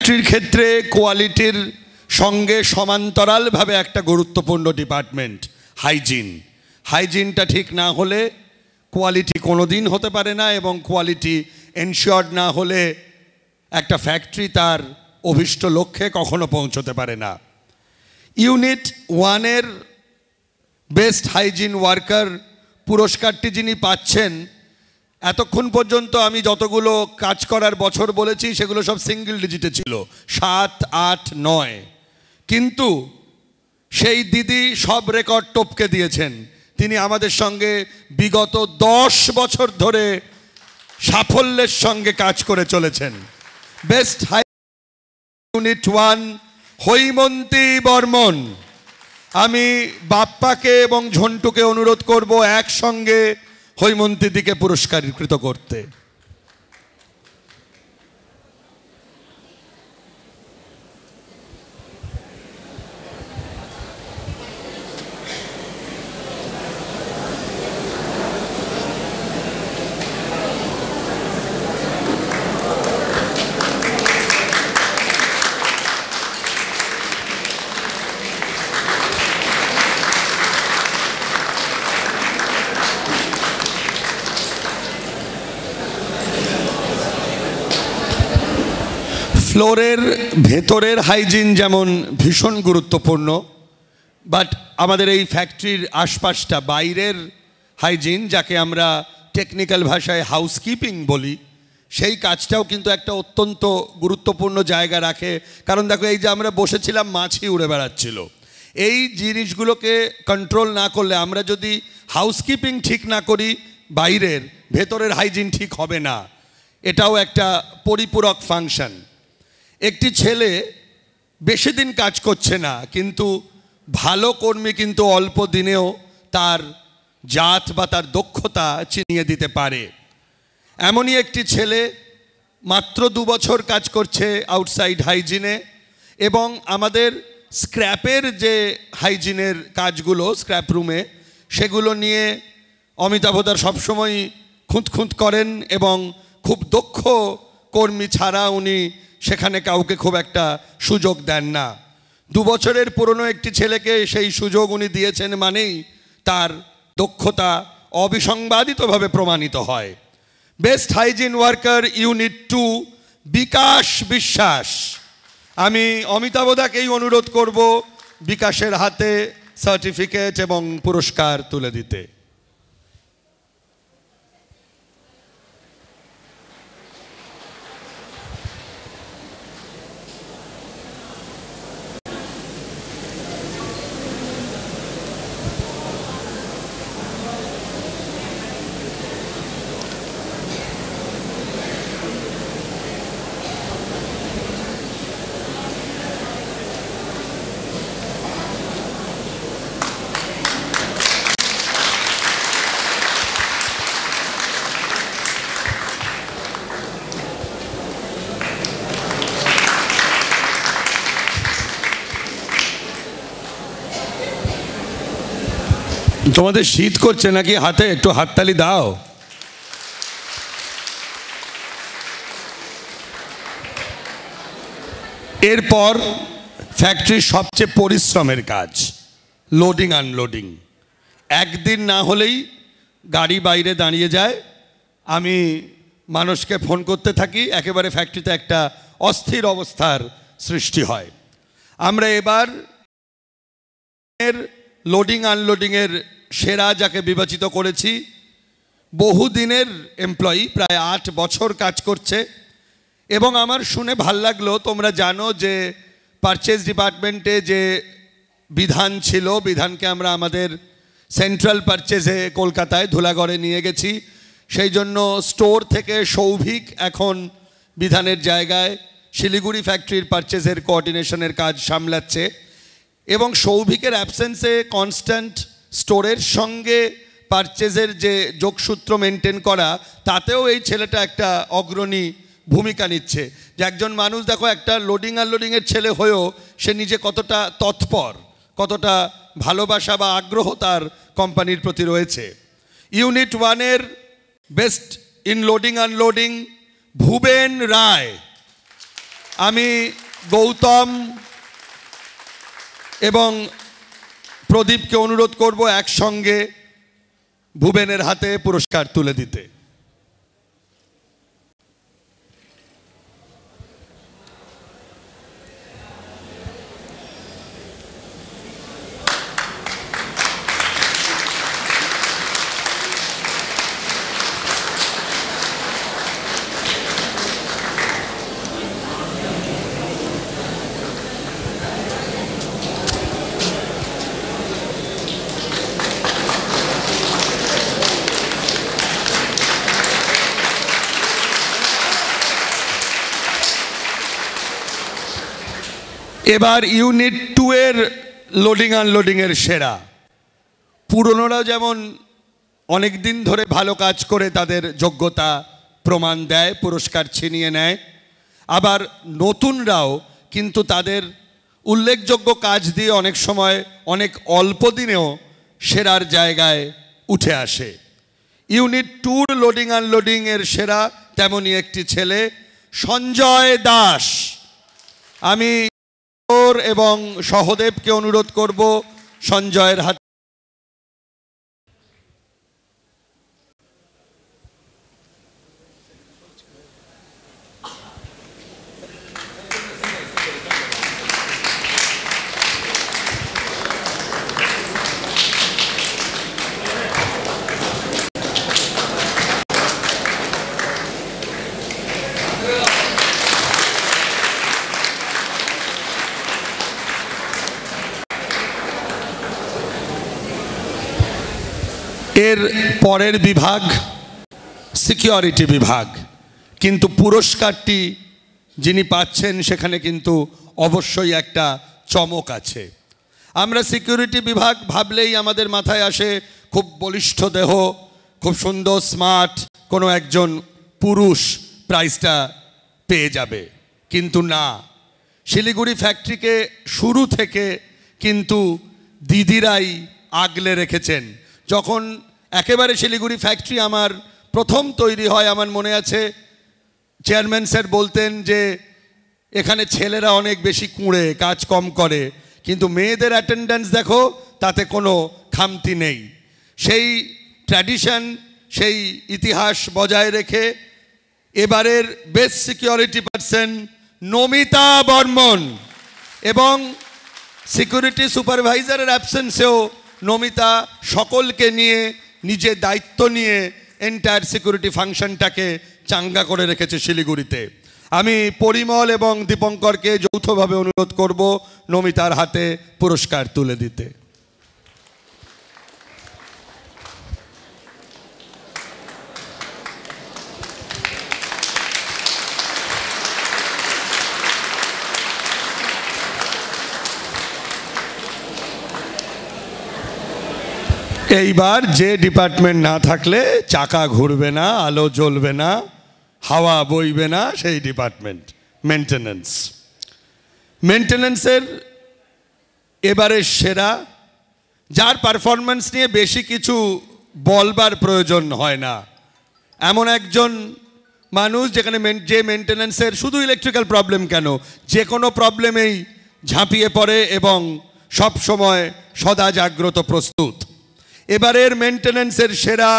ফ্যাক্টরির ক্ষেত্রে কোয়ালিটির সঙ্গে সমান্তরালভাবে একটা গুরুত্বপূর্ণ ডিপার্টমেন্ট হাইজিন। হাইজিনটা ঠিক না হলে কোয়ালিটি কোনো দিন হতে পারে না, এবং কোয়ালিটি এনশিওর্ড না হলে একটা ফ্যাক্টরি তার অভীষ্ট লক্ষ্যে কখনো পৌঁছতে পারে না। ইউনিট 1-এর বেস্ট হাইজিন ওয়ার্কার পুরস্কারটি যিনি পাচ্ছেন, এতক্ষণ পর্যন্ত আমি যতগুলো কাজ করার বছর বলেছি সেগুলো সব সিঙ্গেল ডিজিটে ছিল, 7, 8, 9, কিন্তু সেই দিদি সব রেকর্ড টপকে দিয়েছেন। তিনি আমাদের সঙ্গে বিগত 10 বছর ধরে সাফল্যের সঙ্গে কাজ করে চলেছেন। Best high unit 1 Haimanti Barman. আমি বাপ্পাকে এবং ঝন্টুকে অনুরোধ করব একসঙ্গে হৈমন্তী দিকে পুরস্কারীকৃত করতে। ফ্লোরের ভেতরের হাইজিন যেমন ভীষণ গুরুত্বপূর্ণ, বাট আমাদের এই ফ্যাক্টরির আশপাশটা বাইরের হাইজিন, যাকে আমরা টেকনিক্যাল ভাষায় হাউসকিপিং বলি, সেই কাজটাও কিন্তু একটা অত্যন্ত গুরুত্বপূর্ণ জায়গা রাখে। কারণ দেখো, এই যে আমরা বসেছিলাম, মাছি উড়ে বেড়াচ্ছিল, এই জিনিসগুলোকে কন্ট্রোল না করলে, আমরা যদি হাউসকিপিং ঠিক না করি, বাইরের ভেতরের হাইজিন ঠিক হবে না। এটাও একটা পরিপূরক ফাংশন। একটি ছেলে বেশি দিন কাজ করছে না, কিন্তু ভালো কর্মী কিন্তু অল্প দিনেও তার জাত বা তার দক্ষতা চিনিয়ে দিতে পারে। এমনই একটি ছেলে মাত্র 2 বছর কাজ করছে আউটসাইড হাইজিনে, এবং আমাদের স্ক্র্যাপের যে হাইজিনের কাজগুলো স্ক্র্যাপ রুমে, সেগুলো নিয়ে অমিতাভদার সবসময় খুঁতখুঁত করেন, এবং খুব দক্ষ কর্মী ছাড়া উনি সেখানে কাউকে খুব একটা সুযোগ দেন না। 2 বছরের পুরনো একটি ছেলেকে সেই সুযোগ উনি দিয়েছেন মানেই তার দক্ষতা অবিসংবাদিতভাবে প্রমাণিত হয়। বেস্ট হাইজিন ওয়ার্কার ইউনিট 2 বিকাশ বিশ্বাস। আমি অমিতাভদাকেই অনুরোধ করব বিকাশের হাতে সার্টিফিকেট এবং পুরস্কার তুলে দিতে। তোমাদের শীত করছে নাকি? হাতে একটু হাততালি দাও। এরপর ফ্যাক্টরির সবচেয়ে পরিশ্রমের কাজ লোডিং আনলোডিং। একদিন না হলেই গাড়ি বাইরে দাঁড়িয়ে যায়, আমি মানুষকে ফোন করতে থাকি, একেবারে ফ্যাক্টরিতে একটা অস্থির অবস্থার সৃষ্টি হয়। আমরা এবার লোডিং আনলোডিংয়ের সেরা যাকে বিবেচিত করেছি, বহুদিনের এমপ্লয়ি, প্রায় 8 বছর কাজ করছে। এবং আমার শুনে ভাল লাগলো, তোমরা জানো যে পারচেজ ডিপার্টমেন্টে যে বিধান ছিল, বিধানকে আমরা আমাদের সেন্ট্রাল পারচেজে কলকাতায় ধুলাগড়ে নিয়ে গেছি। সেই জন্য স্টোর থেকে সৌভিক এখন বিধানের জায়গায় শিলিগুড়ি ফ্যাক্টরির পারচেজের কোঅর্ডিনেশনের কাজ সামলাচ্ছে, এবং সৌভিকের অ্যাবসেন্সে কনস্ট্যান্ট স্টোরের সঙ্গে পারচেজের যে যোগসূত্র মেনটেন করা, তাতেও এই ছেলেটা একটা অগ্রণী ভূমিকা নিচ্ছে। যে একজন মানুষ দেখো, একটা লোডিং আনলোডিংয়ের ছেলে হয়েও সে নিজে কতটা তৎপর, কতটা ভালোবাসা বা আগ্রহ তার কোম্পানির প্রতি রয়েছে। ইউনিট 1-এর best in loading unloading Bhuben Roy. আমি গৌতম এবং প্রদীপকে অনুরোধ করব একসঙ্গে ভুবেনের হাতে পুরস্কার তুলে দিতে। এবার ইউনিট 2 এর লোডিং আনলোডিংয়ের সেরা। পুরনোরা যেমন অনেক দিন ধরে ভালো কাজ করে তাদের যোগ্যতা প্রমাণ দেয়, পুরস্কার ছিনিয়ে নেয়, আবার নতুনরাও কিন্তু তাদের উল্লেখযোগ্য কাজ দিয়ে অনেক সময় অনেক অল্প দিনেও সেরার জায়গায় উঠে আসে। ইউনিট 2 লোডিং আনলোডিংয়ের সেরা তেমনই একটি ছেলে, সঞ্জয় দাস। আমি এবং সহদেবকে অনুরোধ করব সঞ্জয়ের হাতে। এর পরের বিভাগ সিকিউরিটি বিভাগ, কিন্তু পুরস্কারটি যিনি পাচ্ছেন সেখানে কিন্তু অবশ্যই একটা চমক আছে। আমরা সিকিউরিটি বিভাগ ভাবলেই আমাদের মাথায় আসে খুব বলিষ্ঠ দেহ, খুব সুন্দর স্মার্ট কোনো একজন পুরুষ প্রাইজটা পেয়ে যাবে, কিন্তু না, শিলিগুড়ি ফ্যাক্টরিকে শুরু থেকে কিন্তু দিদিরাই আগলে রেখেছেন। যখন একেবারে শিলিগুড়ি ফ্যাক্টরি আমার প্রথম তৈরি হয়, আমার মনে আছে চেয়ারম্যান স্যার বলতেন যে এখানে ছেলেরা অনেক বেশি কুঁড়ে, কাজ কম করে, কিন্তু মেয়েদের অ্যাটেন্ডেন্স দেখো, তাতে কোনো খামতি নেই। সেই ট্র্যাডিশন, সেই ইতিহাস বজায় রেখে এবারের best security person Namita Barman, এবং সিকিউরিটি সুপারভাইজারের অ্যাবসেন্সেও নমিতা সকলকে নিয়ে নিজে দায়িত্ব নিয়ে এন্টায়ার সিকিউরিটি ফাংশনটাকে চাঙ্গা করে রেখেছে শিলিগুড়িতে। আমি পরিমল এবং দীপঙ্করকে যৌথভাবে অনুরোধ করব নমিতার হাতে পুরস্কার তুলে দিতে। এইবার যে ডিপার্টমেন্ট না থাকলে চাকা ঘুরবে না, আলো জ্বলবে না, হাওয়া বইবে না, সেই ডিপার্টমেন্ট মেনটেন্যান্স। মেনটেন্যান্সের এবারে সেরা, যার পারফরম্যান্স নিয়ে বেশি কিছু বলবার প্রয়োজন হয় না, এমন একজন মানুষ যেখানে যে মেনটেন্যান্সের শুধু ইলেকট্রিক্যাল প্রবলেম কেন, যে কোনো প্রবলেমেই ঝাঁপিয়ে পড়ে এবং সব সময় সদা জাগ্রত প্রস্তুত। এবারের মেনটেন্যান্সের সেরা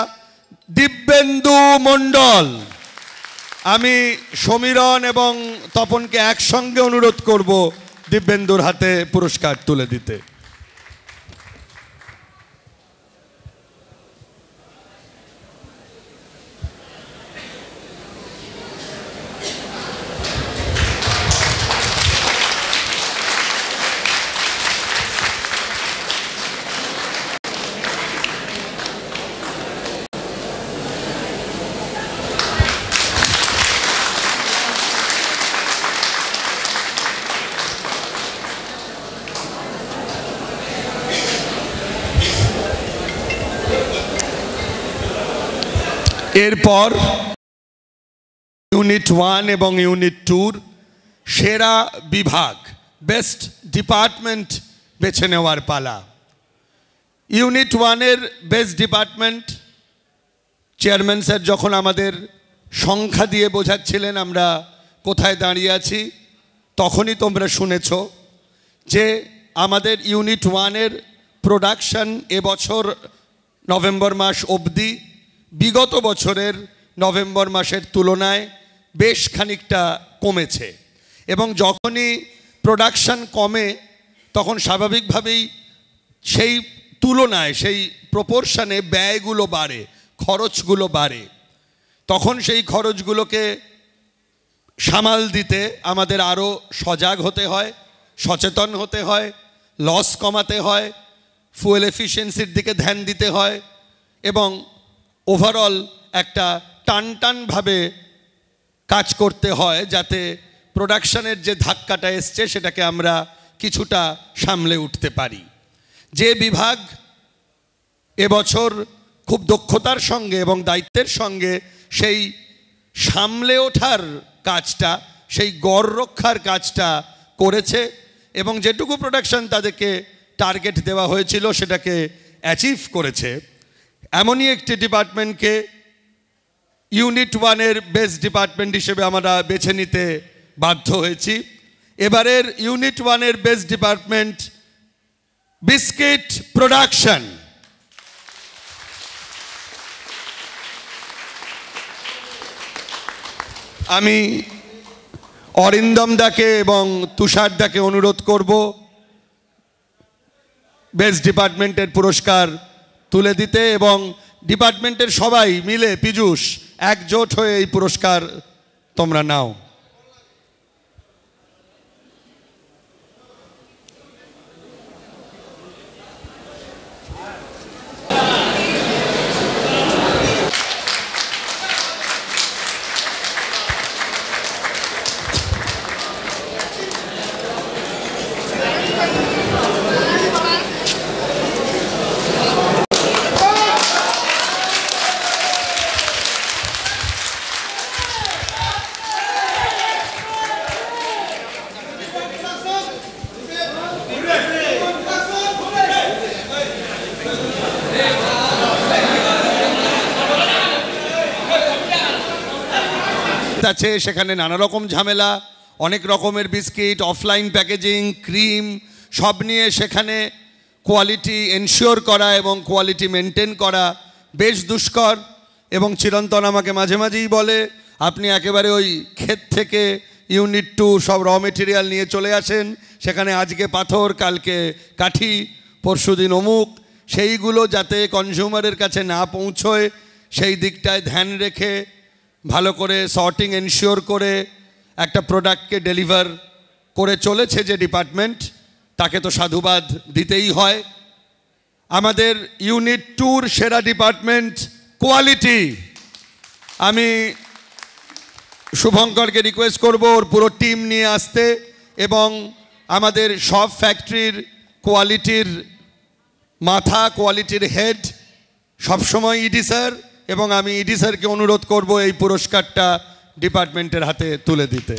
দিব্যেন্দু মণ্ডল। আমি সমীরণ এবং তপনকে একসঙ্গে অনুরোধ করব দিব্যেন্দুর হাতে পুরস্কার তুলে দিতে। এরপর ইউনিট 1 এবং ইউনিট 2 সেরা বিভাগ বেস্ট ডিপার্টমেন্ট বেছে নেওয়ার পালা। ইউনিট 1 এর বেস্ট ডিপার্টমেন্ট চেয়ারম্যান স্যার যখন আমাদের সংখ্যা দিয়ে বোঝাচ্ছিলেন আমরা কোথায় দাঁড়িয়ে আছি, তখনই তোমরা শুনেছ যে আমাদের ইউনিট 1-এর প্রোডাকশন এবছর নভেম্বর মাস অবধি বিগত বছরের নভেম্বর মাসের তুলনায় বেশ খানিকটা কমেছে। এবং যখনই প্রোডাকশন কমে তখন স্বাভাবিকভাবেই সেই তুলনায় সেই প্রপোর্শনে ব্যয়গুলো বাড়ে, খরচগুলো বাড়ে। তখন সেই খরচগুলোকে সামাল দিতে আমাদের আরও সজাগ হতে হয়, সচেতন হতে হয়, লস কমাতে হয়, ফুয়েল এফিশিয়েন্সির দিকে ধ্যান দিতে হয় এবং ওভারঅল একটা টানটানভাবে কাজ করতে হয় যাতে প্রোডাকশনের যে ধাক্কাটা এসছে সেটাকে আমরা কিছুটা সামলে উঠতে পারি। যে বিভাগ এবছর খুব দক্ষতার সঙ্গে এবং দায়িত্বের সঙ্গে সেই সামলে ওঠার কাজটা, সেই গড় রক্ষার কাজটা করেছে এবং যেটুকু প্রোডাকশন তাদেরকে টার্গেট দেওয়া হয়েছিল সেটাকে অ্যাচিভ করেছে, এমনই একটি ডিপার্টমেন্টকে ইউনিট 1-এর বেস্ট ডিপার্টমেন্ট হিসেবে আমরা বেছে নিতে বাধ্য হয়েছি। এবারের ইউনিট 1-এর বেস্ট ডিপার্টমেন্ট বিস্কিট প্রোডাকশন। আমি অরিন্দম দাকে এবং তুষার দাকে অনুরোধ করব বেস্ট ডিপার্টমেন্টের পুরস্কার তুলে দিতে এবং ডিপার্টমেন্টের সবাই মিলে পীযূষ একজোট হয়ে এই পুরস্কার তোমরা নাও। আছে সেখানে নানা রকম ঝামেলা, অনেক রকমের বিস্কিট, অফলাইন প্যাকেজিং, ক্রিম, সব নিয়ে সেখানে কোয়ালিটি এনশিওর করা এবং কোয়ালিটি মেনটেন করা বেশ দুষ্কর। এবং চিরন্তন আমাকে মাঝে মাঝেই বলে আপনি একেবারে ওই ক্ষেত থেকে ইউনিট 2 সব র মেটেরিয়াল নিয়ে চলে আসেন, সেখানে আজকে পাথর, কালকে কাঠি, পরশুদিন অমুক, সেইগুলো যাতে কনজিউমারের কাছে না পৌঁছয় সেই দিকটায় ধ্যান রেখে ভালো করে সর্টিং এনশিওর করে একটা প্রোডাক্টকে ডেলিভার করে চলেছে যে ডিপার্টমেন্ট, তাকে তো সাধুবাদ দিতেই হয়। আমাদের ইউনিট 2-র সেরা ডিপার্টমেন্ট কোয়ালিটি। আমি শুভঙ্করকে রিকোয়েস্ট করব ওর পুরো টিম নিয়ে আসতে এবং আমাদের সব ফ্যাক্টরির কোয়ালিটির মাথা, কোয়ালিটির হেড সবসময় ইডি স্যার, এবং আমি ইডি স্যারকে অনুরোধ করব এই পুরস্কারটা ডিপার্টমেন্টের হাতে তুলে দিতে।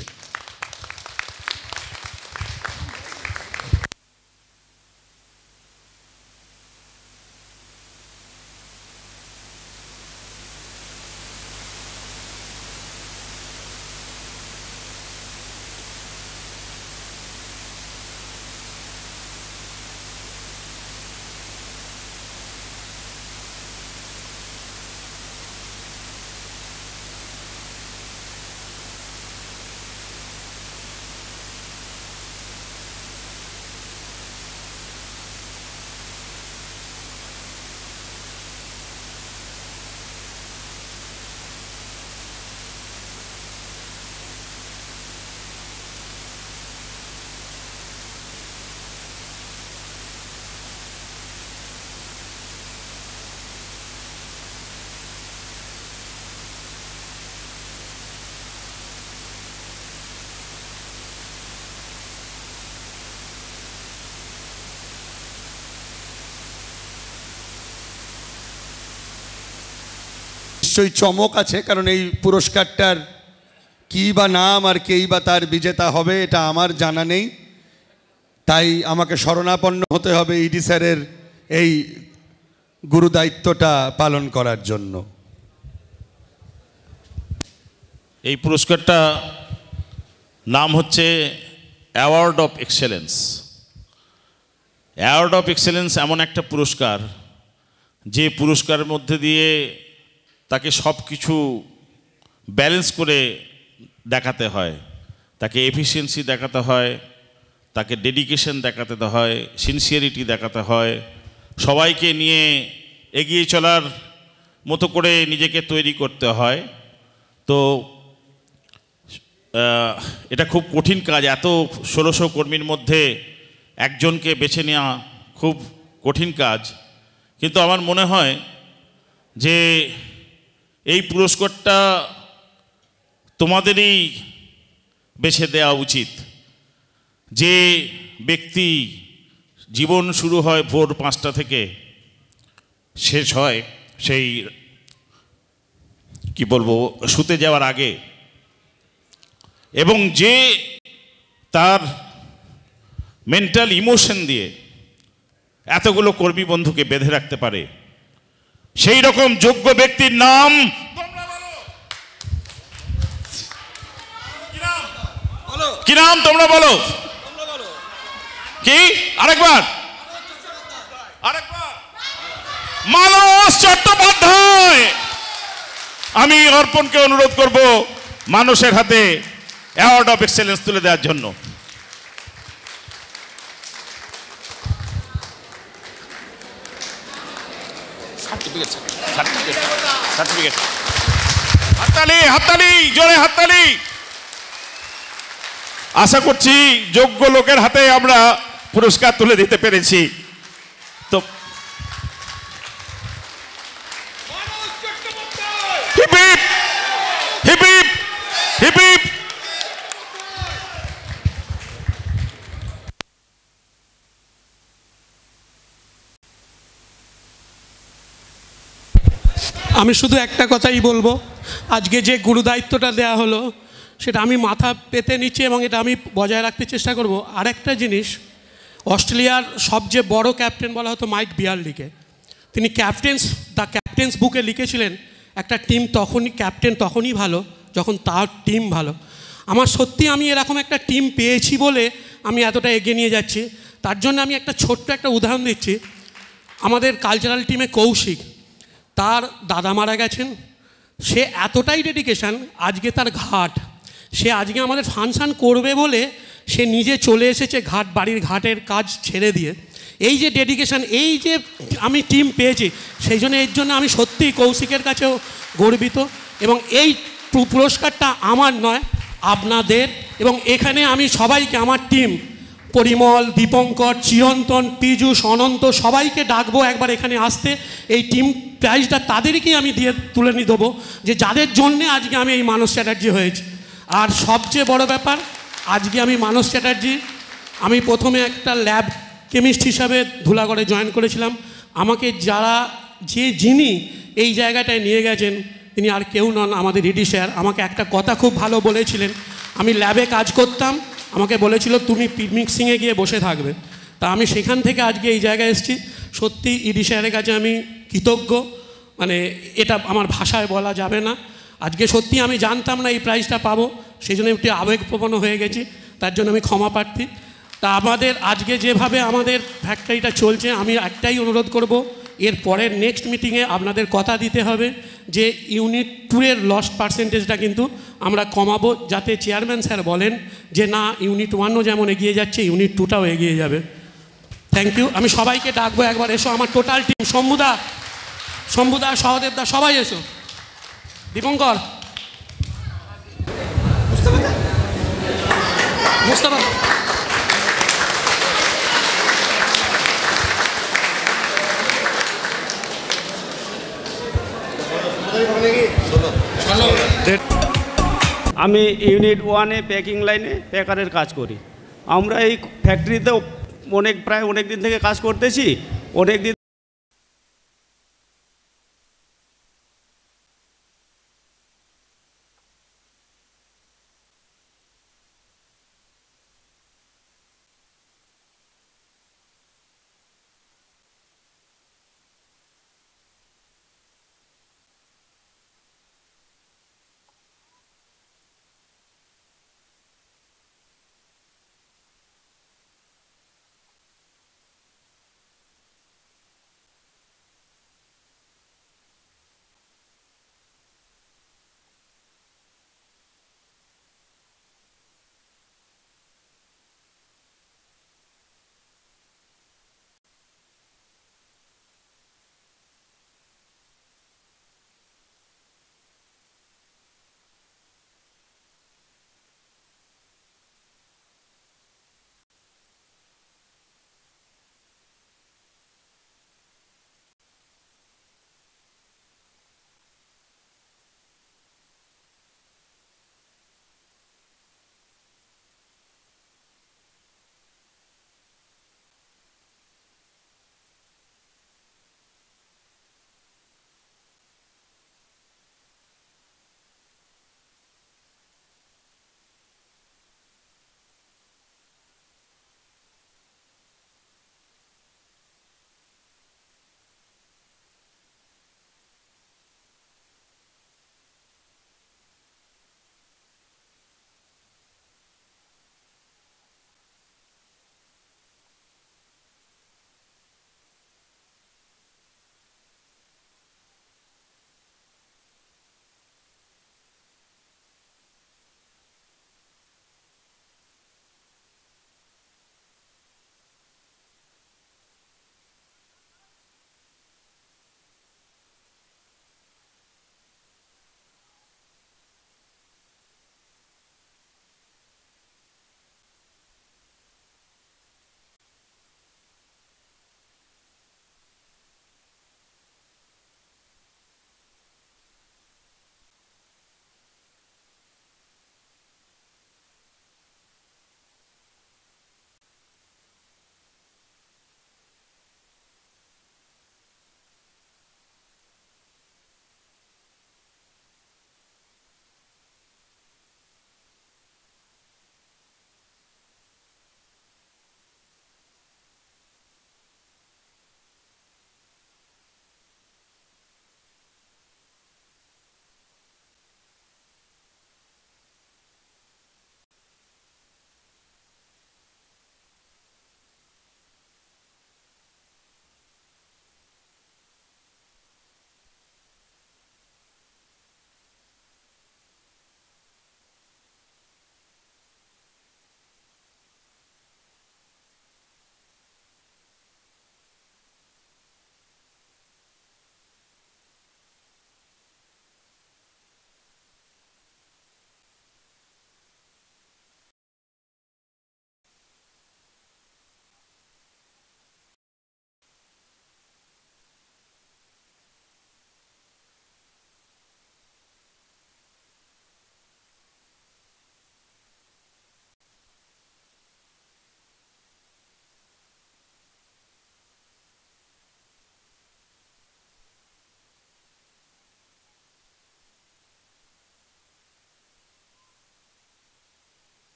নিশ্চয়ই চমক আছে, কারণ এই পুরস্কারটার কী বা নাম আর কেই বা তার বিজেতা হবে এটা আমার জানা নেই, তাই আমাকে শরণাপন্ন হতে হবে ইডি স্যারের এই গুরুদায়িত্বটা পালন করার জন্য। এই পুরস্কারটা নাম হচ্ছে award of excellence. Award of excellence এমন একটা পুরস্কার, যে পুরস্কারের মধ্যে দিয়ে তাকে সব কিছু ব্যালেন্স করে দেখাতে হয়। তাকে এফিসিয়েন্সি দেখাতে হয়, তাকে ডেডিকেশন দেখাতে হয়, সিনসিয়ারিটি দেখাতে হয়, সবাইকে নিয়ে এগিয়ে চলার মতো করে নিজেকে তৈরি করতে হয়। তো এটা খুব কঠিন কাজ। এত 1600 কর্মীর মধ্যে একজনকে বেছে নেওয়া খুব কঠিন কাজ। কিন্তু আমার মনে হয় যে এই পুরস্কারটা তোমাদেরই বেছে দেওয়া উচিত। যে ব্যক্তি জীবন শুরু হয় ভোর 5টা থেকে, শেষ হয় সেই কি বলবো শুতে যাওয়ার আগে, এবং যে তার মেন্টাল ইমোশন দিয়ে এতগুলো কর্মী বন্ধুকে বেঁধে রাখতে পারে, সেই রকম যোগ্য ব্যক্তির নাম কি? নাম তোমরা বলো। কি? আরেকবার মানস চট্টোপাধ্যায়। আমি অর্পণকে অনুরোধ করব মানসের হাতে অ্যাওয়ার্ড অফ এক্সেলেন্স তুলে দেওয়ার জন্য। হাততালি, হাততালি, জোরে হাততালি। আশা করছি যোগ্য লোকের হাতে আমরা পুরস্কার তুলে দিতে পেরেছি। তো hip hip, hip hip, hip hip. আমি শুধু একটা কথাই বলবো, আজকে যে গুরুদায়িত্বটা দেওয়া হলো সেটা আমি মাথা পেতে নিচ্ছি এবং এটা আমি বজায় রাখতে চেষ্টা করব। আরেকটা জিনিস, অস্ট্রেলিয়ার সবচেয়ে বড় ক্যাপ্টেন বলা হতো মাইক বিয়ারলিকে। তিনি দ্য ক্যাপ্টেন্স বুকে লিখেছিলেন, একটা টিম ক্যাপ্টেন তখনই ভালো যখন তার টিম ভালো। আমার সত্যি আমি এরকম একটা টিম পেয়েছি বলে আমি এতটা এগিয়ে নিয়ে যাচ্ছি। তার জন্য আমি একটা ছোট্ট একটা উদাহরণ দিচ্ছি। আমাদের কালচারাল টিমে কৌশিক, তার দাদা মারা গেছেন, সে এতটাই ডেডিকেশান, আজকে তার ঘাট, সে আজকে আমাদের ফাংশান করবে বলে সে নিজে চলে এসেছে বাড়ির ঘাটের কাজ ছেড়ে দিয়ে। এই যে ডেডিকেশান, এই যে আমি টিম পেয়েছি, সেই জন্য এর জন্য আমি সত্যিই কৌশিকের কাছেও গর্বিত। এবং এই পুরস্কারটা আমার নয়, আপনাদের। এবং এখানে আমি সবাইকে, আমার টিম পরিমল, দীপঙ্কর, চিরন্তন, পীযূষ, অনন্ত, সবাইকে ডাকবো একবার এখানে আসতে। এই টিম প্রাইজটা তাদেরকেই আমি তুলে নিয়ে দেবো, যে যাদের জন্যে আজকে আমি এই মানস চ্যাটার্জি হয়েছি। আর সবচেয়ে বড় ব্যাপার, আজকে আমি মানস চ্যাটার্জি, আমি প্রথমে একটা ল্যাব কেমিস্ট হিসাবে ধুলাগড়ে জয়েন করেছিলাম। আমাকে যিনি এই জায়গাটায় নিয়ে গেছেন, তিনি আর কেউ নন, আমাদের ইডি স্যার। আমাকে একটা কথা খুব ভালো বলেছিলেন, আমি ল্যাবে কাজ করতাম, আমাকে বলেছিল তুমি মিক্সিংয়ে গিয়ে বসে থাকবে। তা আমি সেখান থেকে আজকে এই জায়গায় এসেছি। সত্যি ইডি স্যারের কাছে আমি কৃতজ্ঞ, মানে এটা আমার ভাষায় বলা যাবে না। আজকে সত্যি আমি জানতাম না এই প্রাইজটা পাবো, সেই জন্য একটু আবেগপ্রবণ হয়ে গেছি, তার জন্য আমি ক্ষমা প্রার্থী। তা আমাদের আজকে যেভাবে আমাদের ফ্যাক্টরিটা চলছে, আমি একটাই অনুরোধ করব, এর পরের নেক্সট মিটিংয়ে আপনাদের কথা দিতে হবে যে ইউনিট 2 এর লস্ট পার্সেন্টেজটা কিন্তু আমরা কমাবো, যাতে চেয়ারম্যান স্যার বলেন যে না, ইউনিট 1ও যেমন এগিয়ে যাচ্ছে, ইউনিট 2টাও এগিয়ে যাবে। Thank you. আমি সবাইকে ডাকবো একবার, এসো আমার টোটাল টিম, শম্ভুদা, সহদেবদা, সবাই এসো। দীপঙ্কর, মুস্তাফা, আমি ইউনিট 1-এ প্যাকিং লাইনে প্যাকারের কাজ করি। আমরা এই ফ্যাক্টরিতে প্রায় অনেক দিন থেকে কাজ করতেছি। অনেক দিন